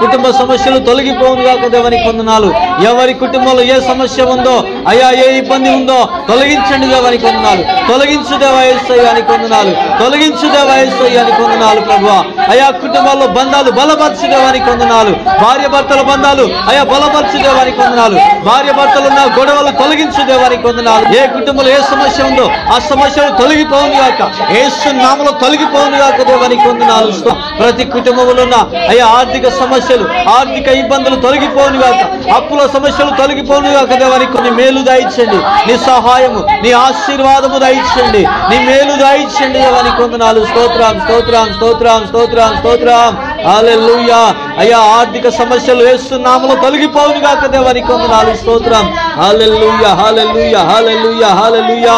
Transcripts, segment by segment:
కుటుంబ సమస్యలు తొలగిపోవును గాక దేవానికి వందనాలు. ఎవరి కుటుంబంలో ఏ సమస్య ఉందో అయ్యా, ఏ ఇబ్బంది ఉందో తొలగించండి దేవానికి వందనాలు. తొలగించు దేవా యేసయ్యానికి వందనాలు. తొలగించు దేవా యేసయ్యానికి వందనాలు ప్రభువా. అయా కుటుంబాల్లో బంధాలు బలపరచు దేవానికి వందనాలు. భార్య భర్తల బంధాలు అయా బలపరచు దేవానికి వందనాలు. భార్య భర్తలు ఉన్న గొడవలు తొలగించు దేవానికి వందనాలు. ఏ కుటుంబంలో ఏ సమస్య ఉందో ఆ సమస్యలు తొలగిపోవును గాక, యేసు నామములో తొలగిపోవును గాక దేవానికి వందనాలు. ప్రతి కుటుంబంలో ఉన్న అయ్యా ఆర్థిక సమస్యలు, ఆర్థిక ఇబ్బందులు తొలగిపోవును గాక, అప్పుల సమస్యలు తొలగిపోవును గాక దేవానికి. నీ మేలు దయచండి, నీ సహాయము, నీ ఆశీర్వాదము దయచండి, నీ మేలు దయచండి దేవానికి వందనాలు. స్తోత్రం స్తోత్రం స్తోత్రం స్తోత్రం స్తోత్రం. హల్లెలూయా. అయ్యా ఆర్థిక సమస్యలు యేసు నామములో తొలగిపోవును గాక దేవానికి వందనాలు. స్తోత్రం. హల్లెలూయా హల్లెలూయా హల్లెలూయా హల్లెలూయా.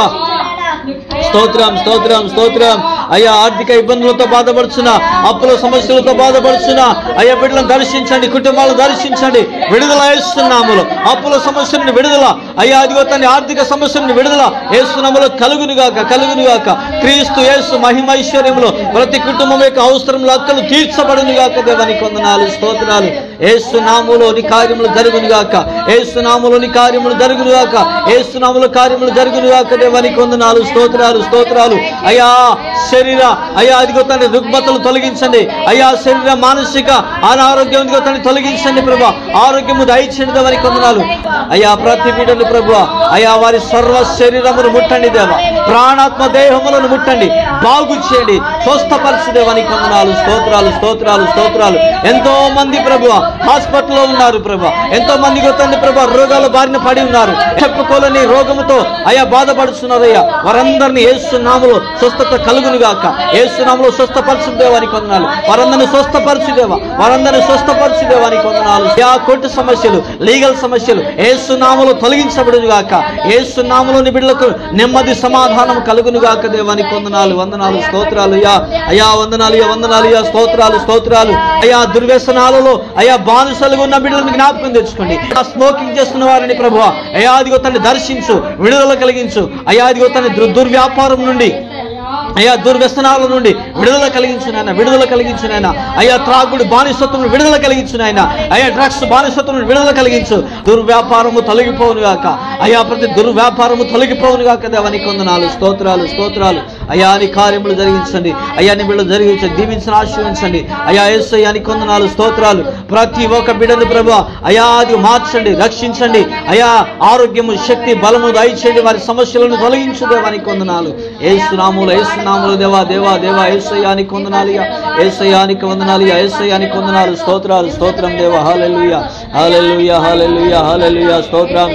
స్తోత్రం స్తోత్రం స్తోత్రం. అయ్యా ఆర్థిక ఇబ్బందులతో బాధపడుచున్న, అప్పుల సమస్యలతో బాధపడుచున్న అయ్యా బిడ్డలను దర్శించండి, కుటుంబాలను దర్శించండి. విడుదల యేసునామములో అప్పుల సమస్య నుండి విడుదల అయ్యా, అదిగో తన ఆర్థిక సమస్య నుండి విడుదల యేసునామములో కలుగునుగాక కలుగునుగాక. క్రీస్తు యేసు మహిమైశ్వర్యములో ప్రతి కుటుంబం యొక్క అవసరములు అక్కలు తీర్చబడునుగాక దేవానికి వందనాలు. స్తోత్రాలు. యేసునామములో నీ కార్యములు జరుగునుగాక, యేసునామములో నీ కార్యములు జరుగునుగాక, యేసునామములో కార్యములు జరుగునుగాక దేవానికి వందనాలు. స్తోత్రాలు స్తోత్రాలు. అయ్యా శరీర అయ్యా అదిగో తండ్రి రుగ్మతలు తొలగించండి. అయ్యా శరీర మానసిక అనారోగ్యం అదిగో తండ్రి తొలగించండి ప్రభా. ఆరోగ్యము దయచండి దేవానికి వందనాలు. అయ్యా ప్రతి బిడ్డలు ప్రభు అయ్యా వారి సర్వ శరీరమును ముట్టండి దేవా, ప్రాణాత్మ దేహములను ముట్టండి, బాగు చేయండి, స్వస్థపరచు దేవానికి వందనాలు. స్తోత్రాలు స్తోత్రాలు స్తోత్రాలు. ఎంతో మంది ప్రభు హాస్పిటల్లో ఉన్నారు ప్రభు, ఎంతో మంది తండ్రి ప్రభు రోగాల బారిన పడి ఉన్నారు, చెప్పుకోలేని రోగముతో అయ్యా బాధపడుతున్నారు. అయ్యా వారందరినీ యేసు నామములో స్వస్థత కలుగునుగాక, యేసు నామములో స్వస్థపరచు దేవానికి వందనాలు. వారందరినీ స్వస్థపరచు దేవా, వారందరినీ స్వస్థపరచు దేవానికి వందనాలు. ఆ కోర్టు సమస్యలు, లీగల్ సమస్యలు యేసు నామములో తొలగించబడునుగాక. యేసు నామములోని బిడ్డలకు నెమ్మది సమాధానం కలుగునుగాక దేవానికి వందనాలు. వందనాలు స్తోత్రాలు. అయ్యా వందనాలు వందనాలు. స్తోత్రాలు స్తోత్రాలు. అయ్యా దుర్వ్యసనాలలో అయ్యా బానిసలుగా ఉన్న బిడ్డలను జ్ఞాపకం తెచ్చుకోండి. ఆ స్మోకింగ్ చేస్తున్న వారిని ప్రభువా అయ్యా అదిగో తన్ని దర్శించు, విడుదల కలిగించు. అయ్యా అదిగో తన దుర్వ్యాపారం నుండి అయ్యా దుర్వ్యసనాల నుండి విడుదల కలిగించునైనా, విడుదల కలిగించునైనా. అయ్యా త్రాగుడు బానిసత్వం విడుదల కలిగించునైనా, అయ్యా డ్రగ్స్ బానిసత్వం విడుదల కలిగించు. దుర్వ్యాపారము తొలగిపోవునుగాక అయ్యా, ప్రతి దుర్వ్యాపారము తొలగిపోవునుగాక దేవానికి వందనాలు. స్తోత్రాలు స్తోత్రాలు. అయ్యా నీ కార్యములు జరిగించండి, అయ్యా నీ బిడ్డలు జరిగించండి, దీవించని ఆశీర్వదించండి. అయ్యా యేసయ్యానికి వందనాలు. స్తోత్రాలు. ప్రతి ఒక్క బిడ్డను ప్రభువా అయ్యా అది మార్చండి, రక్షించండి. అయ్యా ఆరోగ్యము, శక్తి, బలము దయచేయండి. వారి సమస్యలను తొలగించు దేవానికి వందనాలు. యేసునామములో యేసునామములో దేవా దేవా దేవా యేసయ్యానికి వందనాలు. యేసయ్యానికి వందనాలు. యేసయ్యానికి వందనాలు. స్తోత్రాలు స్తోత్రం దేవా. హల్లెలూయా హల్లెలూయా హల్లెలూయా హల్లెలూయా. స్తోత్రం.